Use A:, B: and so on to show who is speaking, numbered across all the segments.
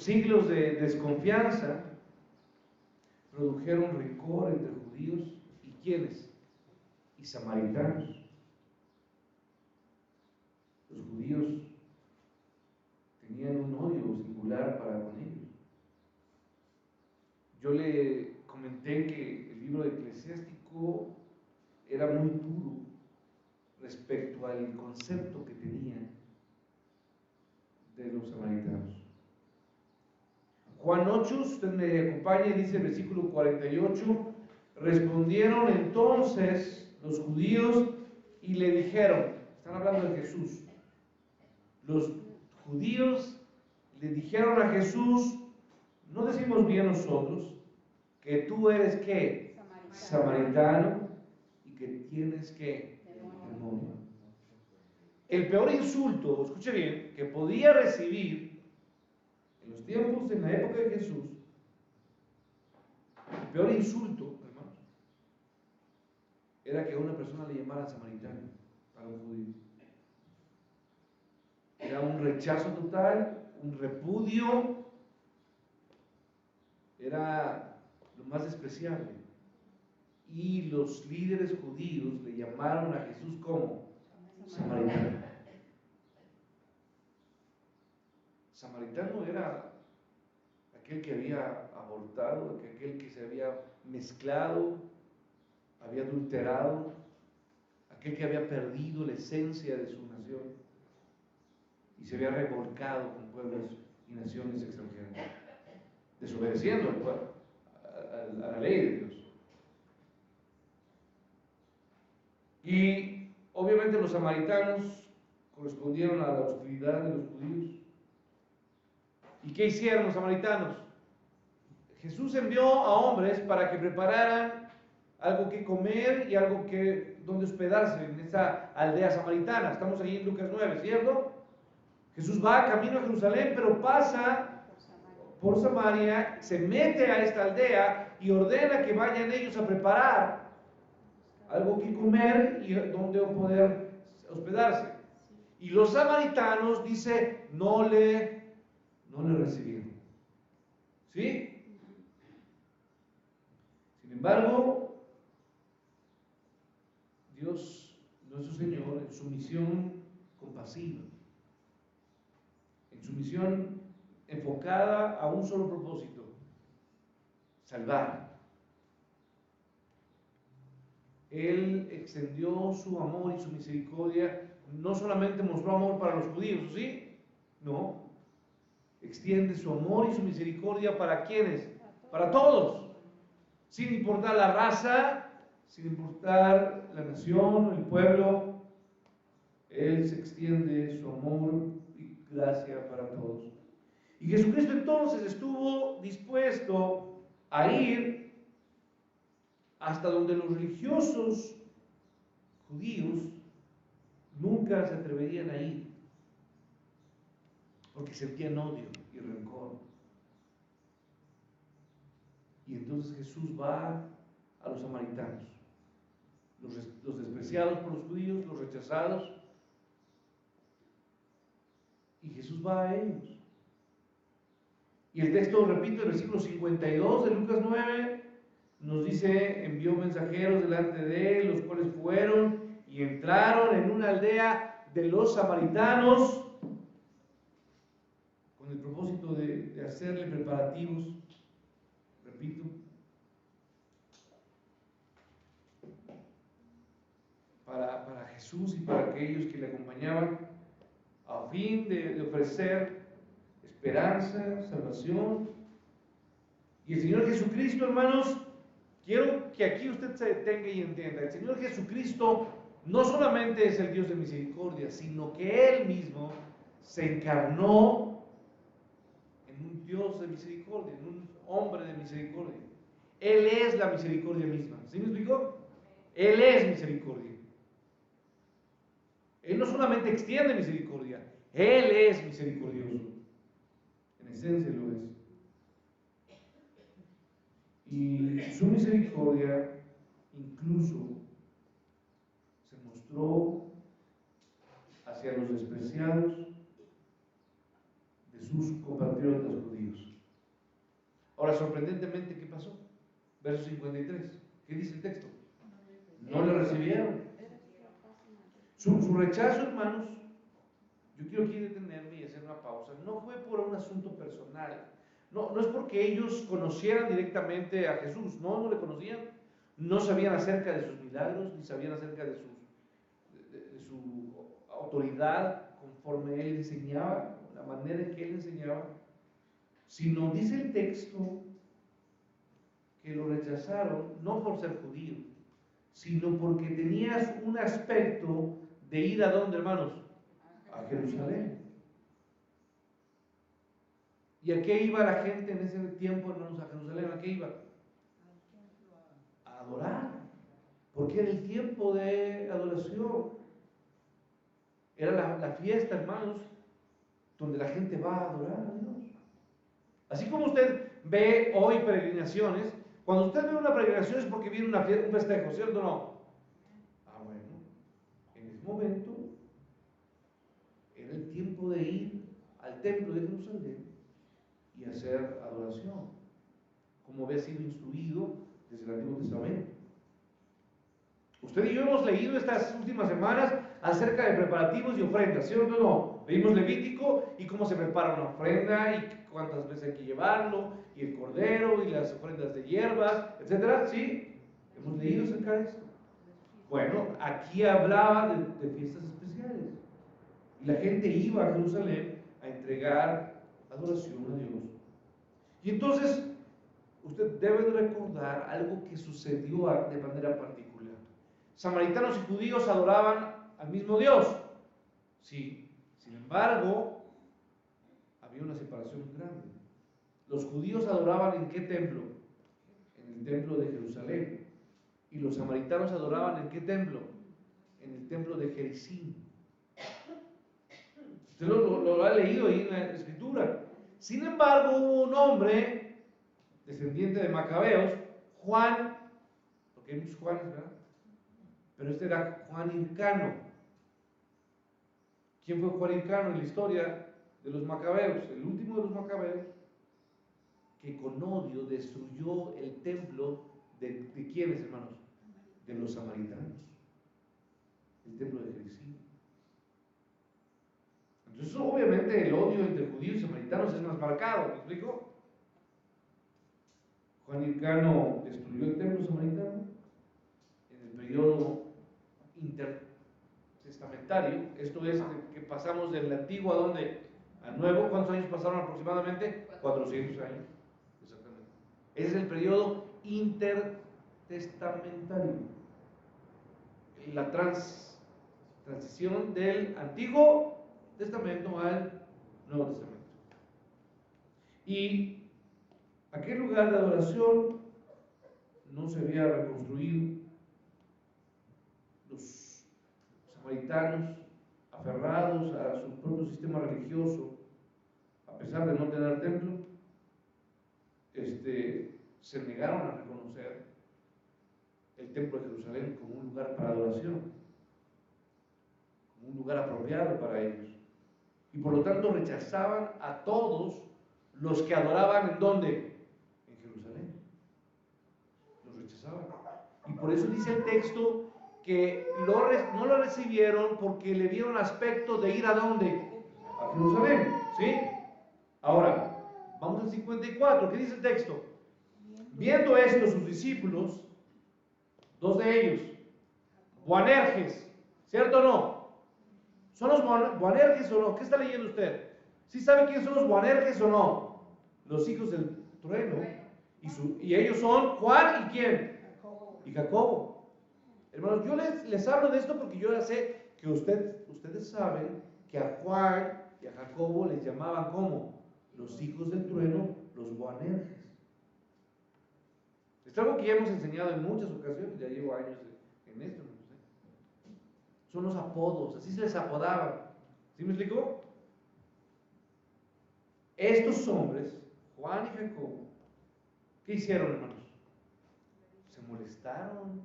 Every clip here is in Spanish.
A: siglos de desconfianza produjeron rencor entre judíos y ¿quiénes? Y samaritanos. Los judíos tenían un odio singular para con ellos. Yo le comenté que el libro de Eclesiástico era muy duro respecto al concepto que tenía de los samaritanos. Juan 8, usted me acompaña, dice el versículo 48, respondieron entonces los judíos y le dijeron, están hablando de Jesús, los judíos le dijeron a Jesús, ¿no decimos bien nosotros que tú eres qué? Samaritano y que tienes qué? Demonio. El peor insulto, escuche bien, que podía recibir en los tiempos, en la época de Jesús, el peor insulto, hermanos, era que a una persona le llamaran samaritano para un judío. Era un rechazo total, un repudio, era lo más despreciable. Y los líderes judíos le llamaron a Jesús como samaritano. Samaritano era aquel que había abortado, aquel que se había mezclado, había adulterado, aquel que había perdido la esencia de su nación y se había revolcado con pueblos y naciones extranjeras, desobedeciendo a la ley de Dios. Y obviamente los samaritanos correspondieron a la hostilidad de los judíos. ¿Y qué hicieron los samaritanos? Jesús envió a hombres para que prepararan algo que comer y algo donde hospedarse en esa aldea samaritana. Estamos ahí en Lucas 9, ¿cierto? Jesús va camino a Jerusalén, pero pasa por Samaria, se mete a esta aldea y ordena que vayan ellos a preparar algo que comer y donde poder hospedarse. Y los samaritanos, dice, no le recibieron. ¿Sí? Sin embargo, Dios, nuestro Señor, en su misión compasiva, en su misión enfocada a un solo propósito, salvar. Él extendió su amor y su misericordia, no solamente mostró amor para los judíos, ¿sí? No. Extiende su amor y su misericordia para ¿quiénes? Para todos, sin importar la raza, sin importar la nación, el pueblo. Él se extiende su amor y gracia para todos. Y Jesucristo entonces estuvo dispuesto a ir hasta donde los religiosos judíos nunca se atreverían a ir, porque sentían odio y rencor. Y entonces Jesús va a los samaritanos, los despreciados por los judíos, los rechazados, y Jesús va a ellos. Y el texto, repito, el versículo 52 de Lucas 9, nos dice, envió mensajeros delante de él, los cuales fueron y entraron en una aldea de los samaritanos, con el propósito de hacerle preparativos, repito, para Jesús y para aquellos que le acompañaban, a fin de ofrecer esperanza, salvación. Y el Señor Jesucristo, hermanos, quiero que aquí usted se detenga y entienda, el Señor Jesucristo no solamente es el Dios de misericordia, sino que Él mismo se encarnó en un Dios de misericordia, en un hombre de misericordia. Él es la misericordia misma. ¿Sí me explicó? Él es misericordia. Él no solamente extiende misericordia, Él es misericordioso. En esencia lo es. Y su misericordia incluso se mostró hacia los despreciados de Jesús compatriotas judíos. Ahora, sorprendentemente, ¿qué pasó? Verso 53. ¿Qué dice el texto? No le recibieron. Su rechazo, hermanos, yo quiero aquí detenerme y hacer una pausa. No fue por un asunto personal. No es porque ellos conocieran directamente a Jesús. No le conocían. No sabían acerca de sus milagros, ni sabían acerca de su autoridad conforme él enseñaba, la manera en que él enseñaba. Sino dice el texto que lo rechazaron no por ser judío, sino porque tenías un aspecto de ir a dónde, hermanos, a Jerusalén. ¿Y a qué iba la gente en ese tiempo, hermanos, a Jerusalén? ¿A qué iba? A adorar, porque era el tiempo de adoración. Era la fiesta, hermanos, donde la gente va a adorar a Dios. Así como usted ve hoy peregrinaciones, cuando usted ve una peregrinación es porque viene una fiesta, un festejo, ¿cierto o no? Ah, bueno, en ese momento era el tiempo de ir al templo de Jerusalén y hacer adoración, como había sido instruido desde el Antiguo Testamento. Usted y yo hemos leído estas últimas semanas acerca de preparativos y ofrendas, ¿cierto o no? Leímos Levítico y cómo se prepara una ofrenda y cuántas veces hay que llevarlo, y el cordero y las ofrendas de hierbas, etcétera. ¿Sí? ¿Hemos leído acerca de esto? Bueno, aquí hablaba de fiestas especiales. Y la gente iba a Jerusalén a entregar adoración a Dios. Y entonces, usted debe de recordar algo que sucedió de manera particular. Samaritanos y judíos adoraban al mismo Dios. Sí, sin embargo, había una separación grande. Los judíos adoraban ¿en qué templo? En el templo de Jerusalén. Y los samaritanos adoraban ¿en qué templo? En el templo de Jericín. Usted lo ha leído ahí en la escritura. Sin embargo, hubo un hombre, descendiente de Macabeos, Juan, porque hay muchos Juanes, ¿verdad? Pero este era Juan Hircano. ¿Quién fue Juan Hircano en la historia de los Macabeos? El último de los Macabeos, que con odio destruyó el templo de ¿quiénes, hermanos? De los samaritanos. El templo de Jericín. Entonces, obviamente, el odio entre judíos y samaritanos es más marcado, ¿me explico? Juan Hircano destruyó el templo samaritano en el periodo intertestamentario, esto es que pasamos del antiguo a donde, al nuevo. ¿Cuántos años pasaron aproximadamente? 400 años, exactamente. Ese es el periodo intertestamentario, la transición del Antiguo Testamento al Nuevo Testamento. Y aquel lugar de adoración no se había reconstruido. Los samaritanos, aferrados a su propio sistema religioso, a pesar de no tener templo, se negaron a reconocer el templo de Jerusalén como un lugar para adoración, como un lugar apropiado para ellos. Y por lo tanto rechazaban a todos los que adoraban ¿en dónde? En Jerusalén. Los rechazaban. Y por eso dice el texto que no lo recibieron porque le vieron aspecto de ir ¿a dónde? A Jerusalén, ¿sí? Ahora, vamos al 54, ¿qué dice el texto? Viendo esto sus discípulos, dos de ellos, Boanerges, ¿cierto o no? ¿Son los Boanerges o no? ¿Qué está leyendo usted? ¿Sí sabe quiénes son los Boanerges o no? Los hijos del trueno. Y ellos son Juan y ¿quién? Y Jacobo. Hermanos, yo les hablo de esto porque yo ya sé que ustedes saben que a Juan y a Jacobo les llamaban ¿cómo? Los hijos del trueno, los Boanerges. Es algo que ya hemos enseñado en muchas ocasiones, ya llevo años en esto, ¿no? Son los apodos, así se les apodaban. ¿Sí me explico? Estos hombres, Juan y Jacobo, ¿qué hicieron, hermanos? Se molestaron.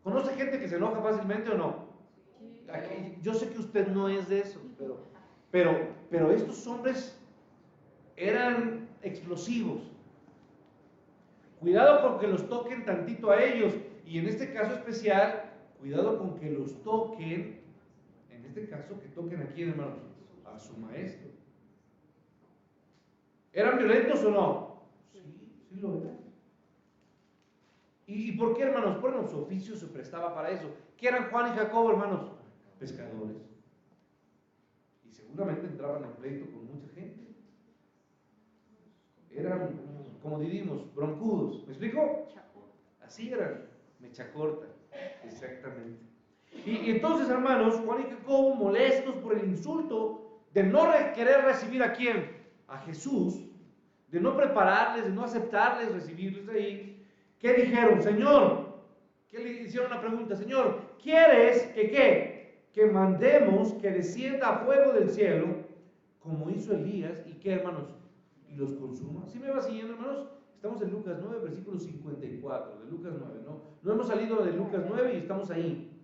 A: ¿Conoce gente que se enoja fácilmente o no? Yo sé que usted no es de esos, pero estos hombres eran explosivos. Cuidado con que los toquen tantito a ellos, y en este caso especial, cuidado con que los toquen, en este caso, que toquen a quién, hermanos, a su maestro. ¿Eran violentos o no? Sí, sí lo eran. ¿Y por qué, hermanos? Bueno, su oficio se prestaba para eso. ¿Qué eran Juan y Jacobo, hermanos? Pescadores. Y seguramente entraban en pleito con mucha gente. Eran, como diríamos, broncudos. ¿Me explico? Así eran, mecha corta. Exactamente. Y entonces, hermanos, Juan y Jacobo, molestos por el insulto de no querer recibir a quién, a Jesús, de no prepararles, de no aceptarles, recibirles ahí, ¿qué dijeron? Señor, ¿qué le hicieron la pregunta? Señor, ¿quieres que qué? Que mandemos que descienda fuego del cielo, como hizo Elías, y qué, hermanos, y los consuma. ¿Sí me va siguiendo, hermanos? Estamos en Lucas 9, versículo 54, de Lucas 9, ¿no? No hemos salido de Lucas 9 y estamos ahí.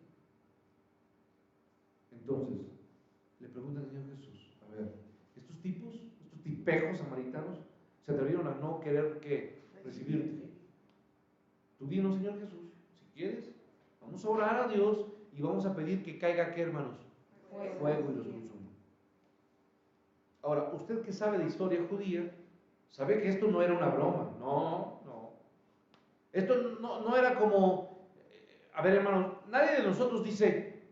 A: Entonces, le pregunta al Señor Jesús, a ver, estos tipos, estos tipejos samaritanos, se atrevieron a no querer que recibirte. Tú dinos, Señor Jesús, si quieres, vamos a orar a Dios y vamos a pedir que caiga, ¿qué, hermanos? Fuego y los consuma. Ahora, usted que sabe de historia judía, sabe que esto no era una broma. No, no. Esto no era como, a ver, hermanos, nadie de nosotros dice,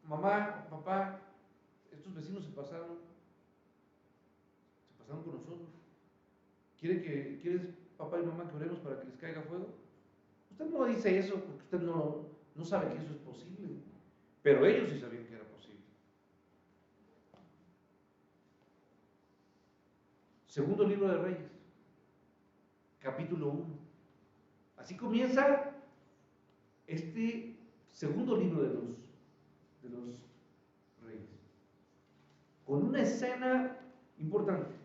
A: mamá, papá, estos vecinos se pasaron con nosotros. ¿Quieres, papá y mamá, que oremos para que les caiga fuego? Usted no dice eso porque usted no sabe que eso es posible, pero ellos sí sabían que era posible. Segundo libro de Reyes, capítulo 1. Así comienza este segundo libro de los Reyes, con una escena importante.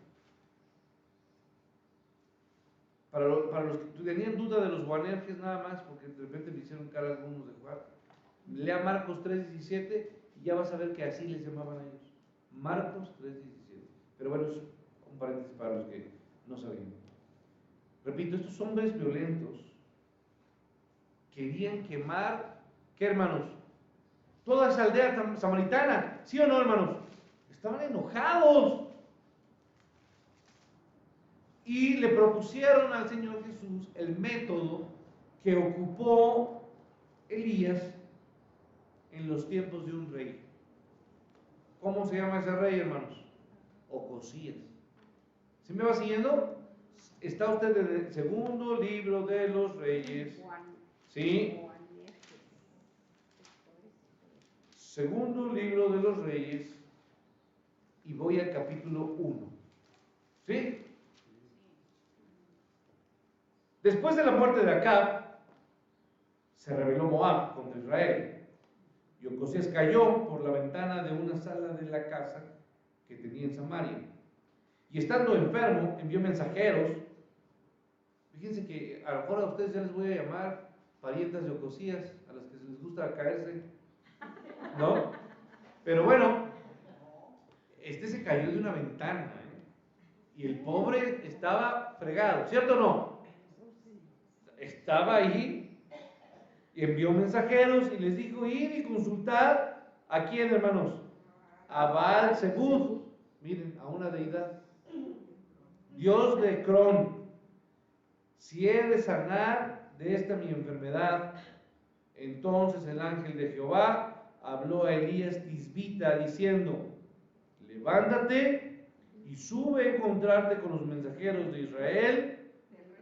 A: Para los que tenían duda de los Boanerges nada más, porque de repente me hicieron cara algunos de jugar, lea Marcos 3:17 y ya vas a ver que así les llamaban a ellos. Marcos 3:17. Pero bueno, es un paréntesis para los que no sabían. Repito, estos hombres violentos querían quemar, ¿qué, hermanos? Toda esa aldea samaritana, ¿sí o no, hermanos? Estaban enojados. Y le propusieron al Señor Jesús el método que ocupó Elías en los tiempos de un rey. ¿Cómo se llama ese rey, hermanos? Ocosías. ¿Sí me va siguiendo? Está usted en el segundo libro de los Reyes. ¿Sí? Segundo libro de los Reyes. Y voy al capítulo 1. ¿Sí? Después de la muerte de Acab, se rebeló Moab contra Israel. Y Ocosías cayó por la ventana de una sala de la casa que tenía en Samaria. Y estando enfermo, envió mensajeros. Fíjense que a lo mejor a ustedes ya les voy a llamar parientas de Ocosías, a las que se les gusta caerse, ¿no? Pero bueno, este se cayó de una ventana, y el pobre estaba fregado, ¿cierto o no? Estaba ahí, y envió mensajeros y les dijo, id y consultad a quién, hermanos, a Baal Zebub, miren, a una deidad, Dios de Ecrón, si he de sanar de esta mi enfermedad. Entonces el ángel de Jehová habló a Elías Tisbita diciendo, levántate y sube a encontrarte con los mensajeros de Israel,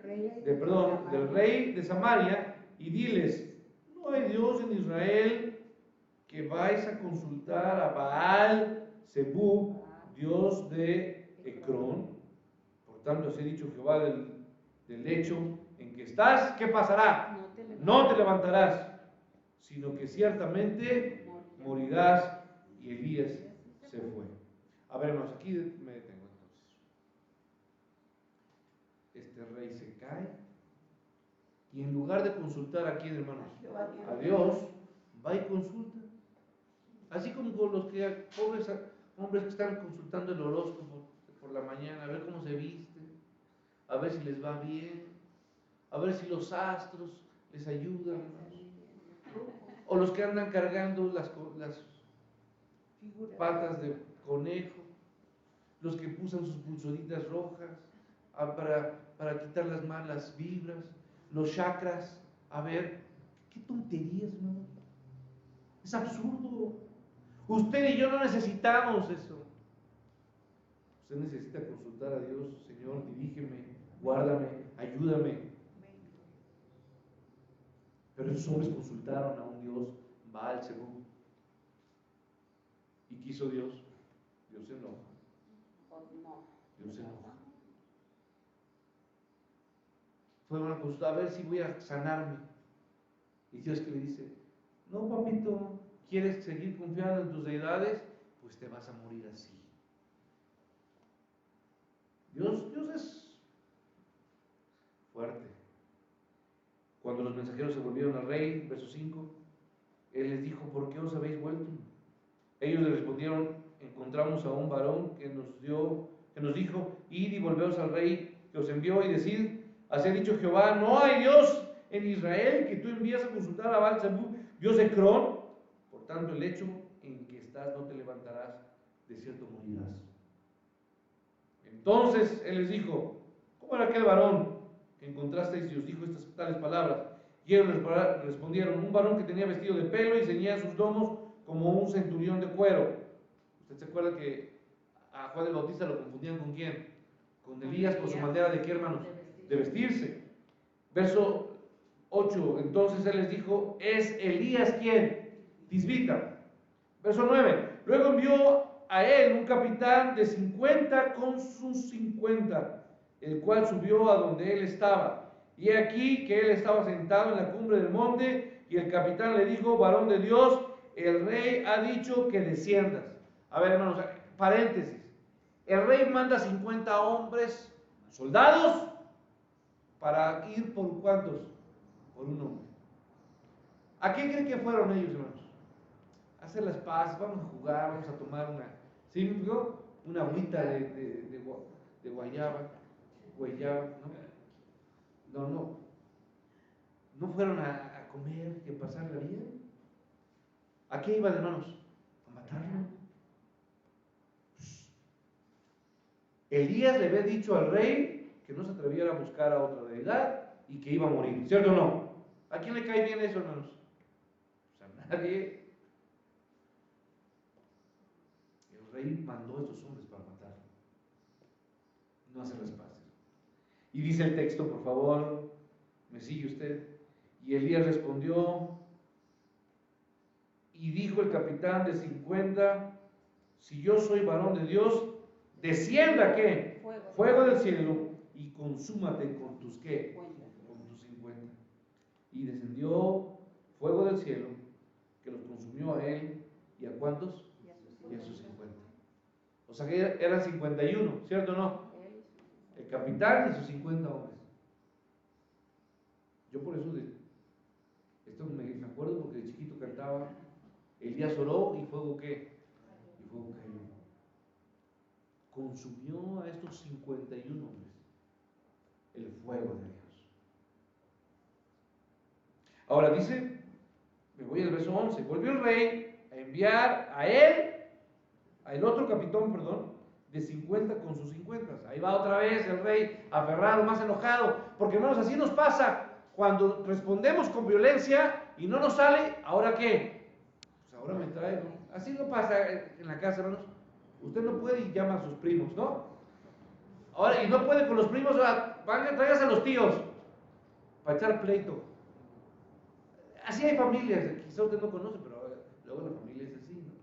A: del rey de Samaria, y diles, no hay Dios en Israel, que vais a consultar a Baal Zebub, Dios de Ecrón. Por tanto, así ha dicho Jehová del lecho en que estás, ¿qué pasará? No te levantarás, sino que ciertamente morirás. Y Elías se fue. A ver, hermanos, aquí me detengo entonces. Este rey se cae y en lugar de consultar a quién, hermanos, a Dios, va y consulta. Así como con los pobres hombres que están consultando el horóscopo. por la mañana, a ver cómo se visten, a ver si les va bien, a ver si los astros les ayudan, o los que andan cargando las patas de conejo, los que usan sus pulseritas rojas para quitar las malas vibras, los chakras. A ver, qué tonterías, ¿no? Es absurdo. Usted y yo no necesitamos eso. Usted necesita consultar a Dios: Señor, dirígeme, guárdame, ayúdame. Pero esos hombres consultaron a un Dios Baal Zebub. ¿Y qué hizo Dios? Dios se enoja. Dios se enoja. Fueron a consultar a ver si voy a sanarme. Y Dios que le dice: no, papito, ¿quieres seguir confiando en tus deidades? Pues te vas a morir así. Dios es fuerte. Cuando los mensajeros se volvieron al rey, verso 5, él les dijo: ¿por qué os habéis vuelto? Ellos le respondieron: encontramos a un varón que nos dijo: id y volveos al rey que os envió y decid: así ha dicho Jehová, no hay Dios en Israel que tú envías a consultar a Baal Zebub, Dios de Crón. Por tanto, el hecho en que estás no te levantarás, de cierto morirás. Entonces él les dijo: ¿cómo era aquel varón que encontrasteis y os dijo estas tales palabras? Y ellos les respondieron: un varón que tenía vestido de pelo y ceñía sus lomos como un centurión de cuero. ¿Usted se acuerda que a Juan el Bautista lo confundían con quién? Con Elías, por su manera de qué, hermanos, de vestirse. Verso 8, entonces él les dijo: ¿es Elías quién? Tisbita. Verso 9, luego envió a él un capitán de 50 con sus 50, el cual subió a donde él estaba. Y aquí que él estaba sentado en la cumbre del monte, y el capitán le dijo: varón de Dios, el rey ha dicho que desciendas. A ver, hermanos, paréntesis. El rey manda 50 hombres, soldados, para ir por ¿cuántos? Por un hombre. ¿A qué creen que fueron ellos, hermanos? A hacer las paces, vamos a jugar, vamos a tomar ¿sí me digo? Una agüita de guayaba, ¿no? No fueron a comer y a pasarla bien. ¿A qué iban, hermanos? A matarlo. Elías le había dicho al rey que no se atreviera a buscar a otra deidad y que iba a morir, ¿cierto o no? ¿A quién le cae bien eso, hermanos? Pues a nadie. El rey mandó a estos hombres para matarlo, no hacer las paces. Y dice el texto, por favor, ¿me sigue usted? Y Elías respondió, y dijo el capitán de 50, si yo soy varón de Dios, descienda, ¿qué? Fuego del cielo, y consúmate con tus, ¿qué? Con tus 50. Y descendió fuego del cielo, que los consumió a él, ¿y a cuántos? Y a sus 50. O sea que eran 51, ¿cierto o no? El capitán y sus 50 hombres. Yo por eso, esto me acuerdo porque de chiquito cantaba, Elías oró y fuego, ¿qué? Y fuego cayó. Consumió a estos 51 hombres el fuego de Dios. Ahora dice, me voy al verso 11, volvió el rey a enviar a él, al otro capitán, de 50 con sus 50. Ahí va otra vez el rey aferrado, más enojado, porque hermanos, así nos pasa cuando respondemos con violencia y no nos sale. ¿Ahora qué? Pues ahora me traigo. Así no pasa en la casa, hermanos. Usted no puede y llama a sus primos, ¿no? Ahora, y no puede con los primos, tráigase a los tíos para echar pleito. Así hay familias, quizá usted no conoce, pero luego la familia es así, ¿no?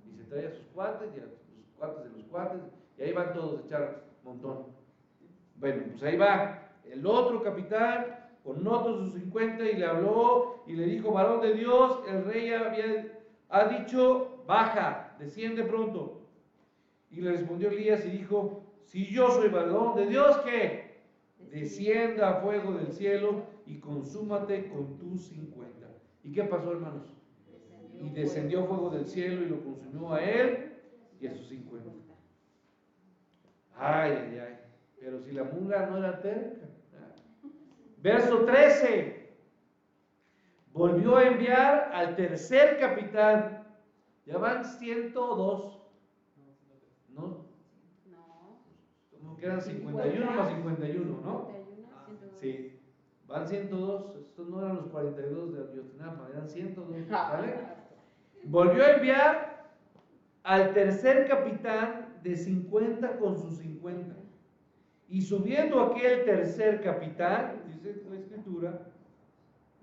A: Y se trae a sus cuates y a los cuates de los cuates, y ahí van todos a echar montón. Bueno, pues ahí va el otro capitán con otros sus 50 y le habló y le dijo, varón de Dios, el rey ha dicho, baja, desciende pronto. Y le respondió Elías y dijo, si yo soy varón de Dios, ¿qué? Descienda a fuego del cielo y consúmate con tus 50. ¿Y qué pasó, hermanos? Y descendió fuego del cielo y lo consumió a él y a sus 50. Ay, ay, ay. Pero si la mula no era terca. Verso 13. Volvió a enviar al tercer capitán. Ya van 102. ¿No? Como que eran 51 más 51, ¿no? Sí. Van 102. Estos no eran los 42 de Ayotzinapa, eran 102. ¿Vale? Volvió a enviar al tercer capitán de 50 con sus 50. Y subiendo aquel tercer capitán, dice la escritura,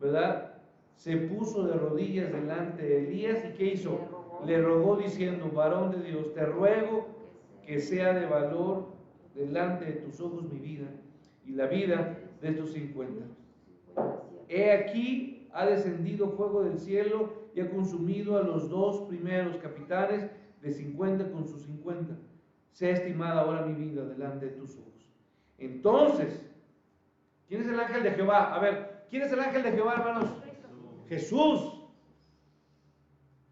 A: ¿verdad? Se puso de rodillas delante de Elías y ¿qué hizo? Le rogó diciendo, varón de Dios, te ruego que sea de valor delante de tus ojos mi vida y la vida de estos 50. He aquí ha descendido fuego del cielo y ha consumido a los dos primeros capitanes de 50 con sus 50. Sea estimada ahora mi vida delante de tus ojos. Entonces, ¿quién es el ángel de Jehová? A ver, ¿quién es el ángel de Jehová, hermanos? Jesús.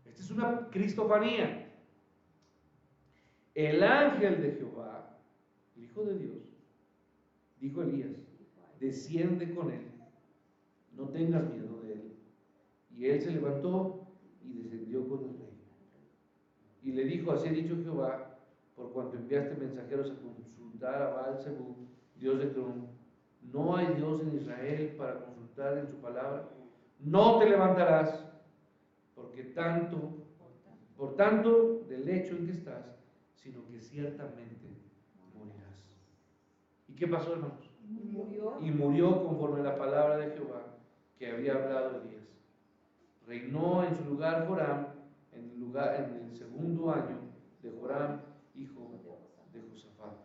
A: Esta es una cristofanía. El ángel de Jehová, el Hijo de Dios, dijo Elías, desciende con él, no tengas miedo de él. Y él se levantó y descendió con el rey. Y le dijo, así ha dicho Jehová, por cuanto enviaste mensajeros a consultar a Baal-Zebub, Dios de Crom, no hay Dios en Israel para consultar en su palabra. No te levantarás, por tanto, del lecho en que estás, sino que ciertamente morirás. ¿Y qué pasó, hermanos? Y murió conforme a la palabra de Jehová que había hablado Elías. Reinó en su lugar Joram, en el segundo año de Joram, hijo de Josafat,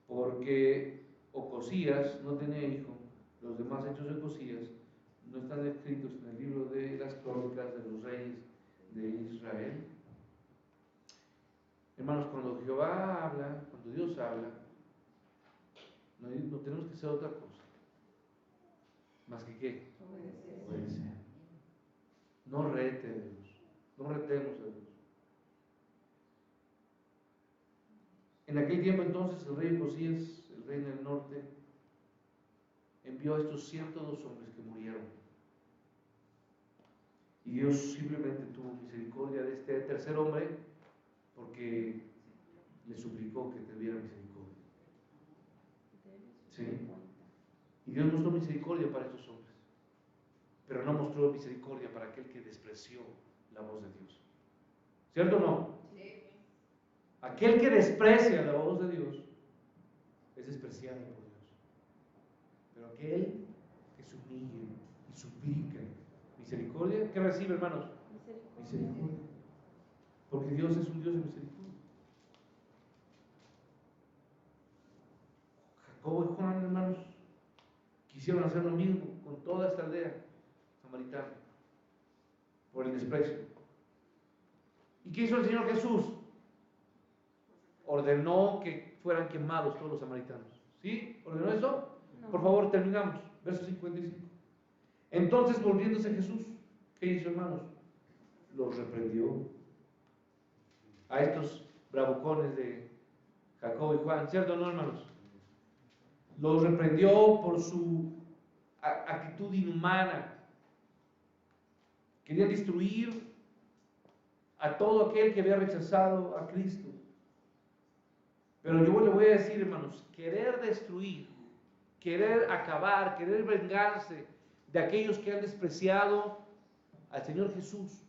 A: porque Ocosías no tenía hijo. Los demás hechos de Ocosías no están escritos en el libro de las crónicas de los reyes de Israel. Hermanos, cuando Jehová habla, cuando Dios habla, no tenemos que hacer otra cosa más que ¿qué? Obedecer. No rete a Dios, no retemos a Dios. En aquel tiempo entonces el rey Ocosías, el rey del norte, envió a estos 102 hombres que murieron. Y Dios simplemente tuvo misericordia de este tercer hombre porque le suplicó que tuviera misericordia. ¿Sí? Y Dios mostró misericordia para estos hombres, pero no mostró misericordia para aquel que despreció la voz de Dios. ¿Cierto o no? Sí. Aquel que desprecia la voz de Dios es despreciado por Dios. Pero aquel que se humilla y suplica misericordia, ¿qué recibe, hermanos? Misericordia. Porque Dios es un Dios de misericordia. Jacobo y Juan, hermanos, quisieron hacer lo mismo con toda esta aldea samaritana por el desprecio. ¿Y qué hizo el Señor Jesús? Ordenó que fueran quemados todos los samaritanos. ¿Sí? ¿Ordenó eso? No. Por favor, terminamos. Verso 55. Entonces, volviéndose Jesús, ¿qué hizo, hermanos? Los reprendió a estos bravucones de Jacobo y Juan, ¿cierto o no, hermanos? Los reprendió por su actitud inhumana. Quería destruir a todo aquel que había rechazado a Cristo. Pero yo le voy a decir, hermanos, querer destruir, querer acabar, querer vengarse de aquellos que han despreciado al Señor Jesús,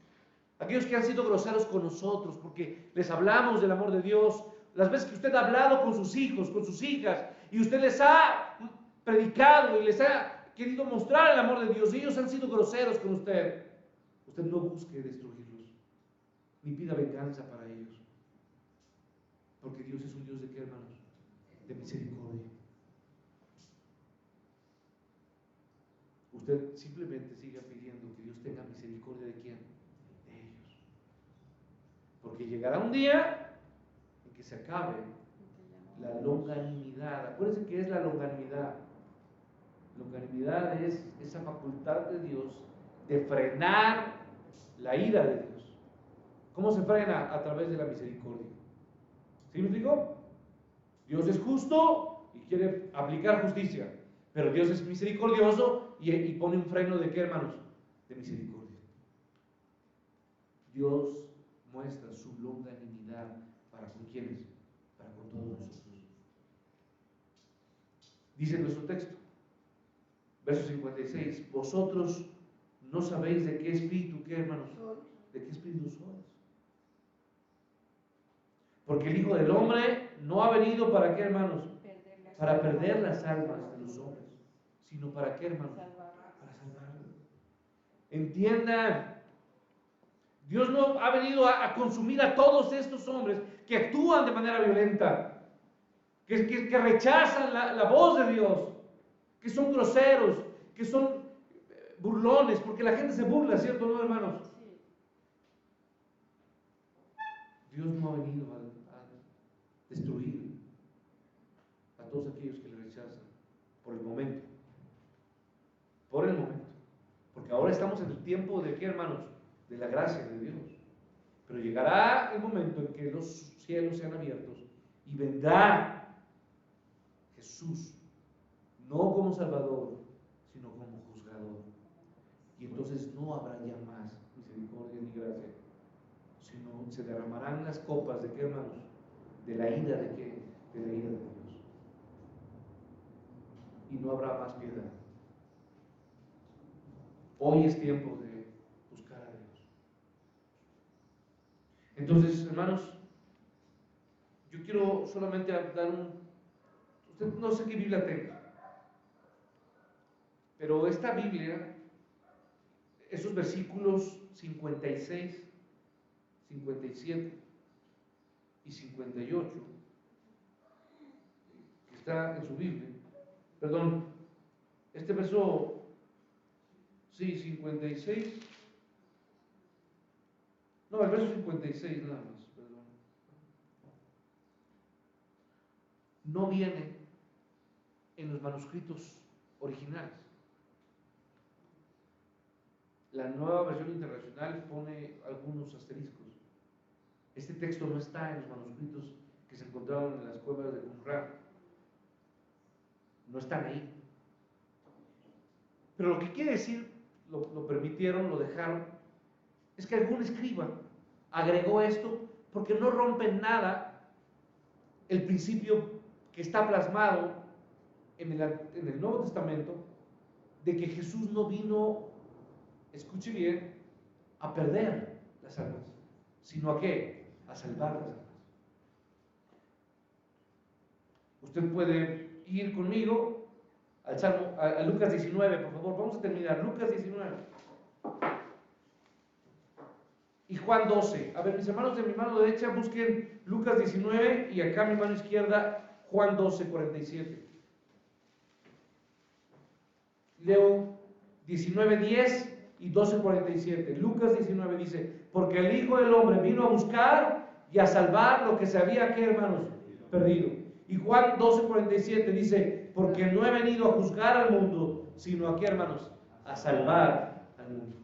A: aquellos que han sido groseros con nosotros porque les hablamos del amor de Dios, las veces que usted ha hablado con sus hijos, con sus hijas, y usted les ha predicado y les ha querido mostrar el amor de Dios, y ellos han sido groseros con usted, usted no busque destruirlos, ni pida venganza para ellos. Porque Dios es un Dios de qué, hermanos? De misericordia. Usted simplemente siga pidiendo que Dios tenga misericordia de quién? De ellos. Porque llegará un día en que se acabe la longanimidad. Acuérdense que es la longanimidad. Longanimidad es esa facultad de Dios de frenar la ira de Dios. ¿Cómo se frena? A través de la misericordia. ¿Sí me explico? Dios es justo y quiere aplicar justicia, pero Dios es misericordioso y pone un freno de ¿qué, hermanos? De misericordia. Dios muestra su longanimidad para con quienes, para con todos nosotros. Dice nuestro texto, verso 56, vosotros no sabéis de qué espíritu, ¿qué, hermanos? ¿De qué espíritu sois? Porque el Hijo del Hombre no ha venido para qué, hermanos, para perder las almas de los hombres, sino para qué, hermanos, para salvarlos. Entiendan, Dios no ha venido a consumir a todos estos hombres que actúan de manera violenta, que rechazan la voz de Dios, que son groseros, que son burlones, porque la gente se burla, ¿cierto, no, hermanos? Dios no ha venido a destruir a todos aquellos que le rechazan por el momento. Por el momento. Porque ahora estamos en el tiempo de ¿qué, hermanos? De la gracia de Dios. Pero llegará el momento en que los cielos sean abiertos y vendrá Jesús, no como Salvador, sino como juzgador. Y entonces no habrá ya más misericordia ni gracia, sino se derramarán las copas de ¿qué, hermanos? De la ira de ¿qué? De la ira de Dios. Y no habrá más piedad. Hoy es tiempo de buscar a Dios. Entonces, hermanos, yo quiero solamente dar usted no sé qué Biblia tenga, pero esta Biblia, esos versículos 56, 57 y 58, que está en su Biblia, perdón, este verso, sí, 56, no, el verso 56 nada más, perdón, no viene en los manuscritos originales. La Nueva Versión Internacional pone algunos asteriscos. Este texto no está en los manuscritos que se encontraron en las cuevas de Qumran. No están ahí. Pero lo que quiere decir, lo permitieron, lo dejaron, es que algún escriba agregó esto porque no rompe nada el principio que está plasmado en el Nuevo Testamento de que Jesús no vino, escuche bien, a perder las almas, sino ¿a qué? A salvar las almas. Usted puede ir conmigo al Salmo, a Lucas 19, por favor, vamos a terminar, Lucas 19. Y Juan 12. A ver, mis hermanos de mi mano derecha busquen Lucas 19 y acá mi mano izquierda Juan 12, 47. Leo 19, 10 y 12, 47. Lucas 19 dice, porque el Hijo del Hombre vino a buscar y a salvar lo que se había, ¿qué, hermanos? Perdido. Y Juan 12, 47 dice, porque no he venido a juzgar al mundo, sino a, ¿qué, hermanos? A salvar al mundo.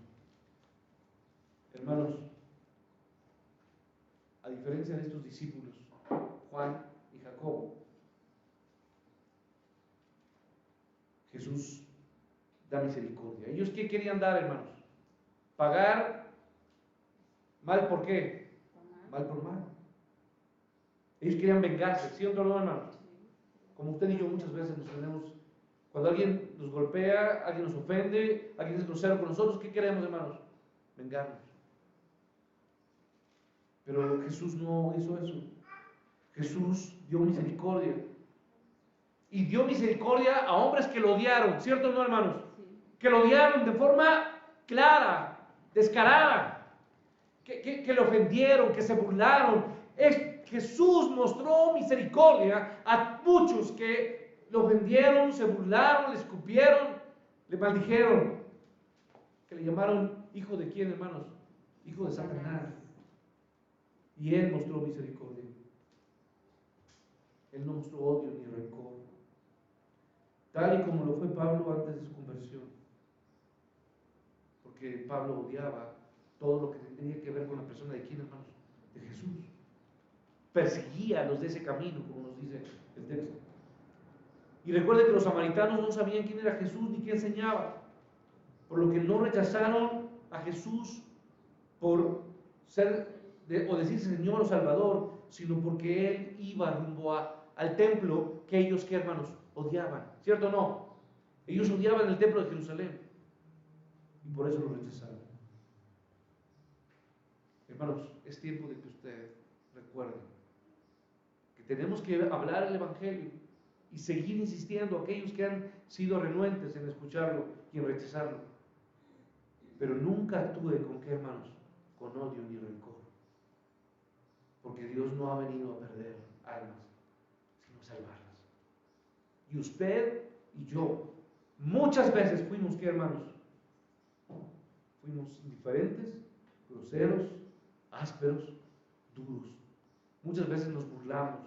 A: Hermanos, a diferencia de estos discípulos, Juan y Jacobo, Jesús da misericordia. ¿Ellos qué querían dar, hermanos? Pagar mal por qué? Mal por mal. Ellos querían vengarse, ¿sí o no, hermanos? Como usted y yo muchas veces nos tenemos, cuando alguien nos golpea, alguien nos ofende, alguien es grosero con nosotros, ¿qué queremos, hermanos? Vengarnos. Pero Jesús no hizo eso. Jesús dio misericordia. Y dio misericordia a hombres que lo odiaron, ¿cierto o no, hermanos? Sí. Que lo odiaron de forma clara, descarada, que le ofendieron, que se burlaron. Jesús mostró misericordia a muchos que lo ofendieron, se burlaron, le escupieron, le maldijeron, que le llamaron hijo de quién, hermanos? Hijo de Satanás. Y Él mostró misericordia. Él no mostró odio ni rencor, tal y como lo fue Pablo antes de su conversión, porque Pablo odiaba todo lo que tenía que ver con la persona de quién, hermanos, de Jesús. Perseguía a los de ese camino, como nos dice el texto. Y recuerde que los samaritanos no sabían quién era Jesús ni qué enseñaba, por lo que no rechazaron a Jesús por ser o decir Señor o Salvador, sino porque Él iba rumbo al templo que ellos, ¿qué, hermanos? Odiaban, ¿cierto o no? Ellos odiaban el templo de Jerusalén y por eso lo rechazaron. Hermanos, es tiempo de que usted recuerde que tenemos que hablar el Evangelio y seguir insistiendo a aquellos que han sido renuentes en escucharlo y en rechazarlo. Pero nunca actúe con qué, hermanos, con odio ni rencor. Porque Dios no ha venido a perder almas, sino a salvarlas. Y usted y yo, muchas veces fuimos, ¿qué, hermanos? Fuimos indiferentes, groseros, ásperos, duros. Muchas veces nos burlamos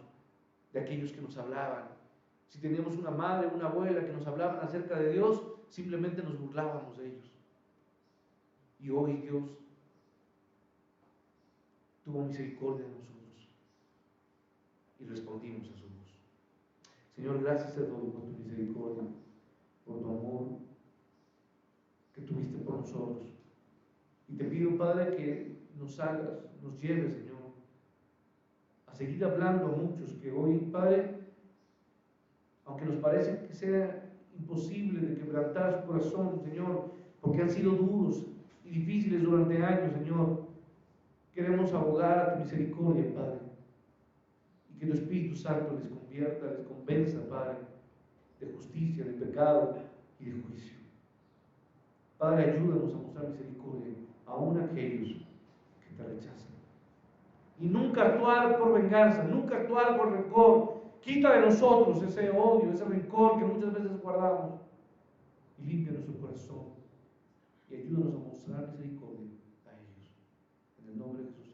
A: de aquellos que nos hablaban. Si teníamos una madre o una abuela que nos hablaban acerca de Dios, simplemente nos burlábamos de ellos. Y hoy Dios tuvo misericordia de nosotros y respondimos a su voz. Señor, gracias te doy por tu misericordia, por tu amor que tuviste por nosotros. Y te pido, Padre, que nos hagas, nos lleves, Señor, a seguir hablando a muchos que hoy, Padre, aunque nos parece que sea imposible de quebrantar su corazón, Señor, porque han sido duros y difíciles durante años, Señor, queremos abogar a tu misericordia, Padre, y que tu Espíritu Santo les convierta, les convenza, Padre, de justicia, de pecado y de juicio. Padre, ayúdanos a mostrar misericordia aún a aquellos que te rechazan. Y nunca actuar por venganza, nunca actuar por rencor. Quita de nosotros ese odio, ese rencor que muchas veces guardamos. Y limpia nuestro corazón. Y ayúdanos a mostrar misericordia a ellos. En el nombre de Jesús.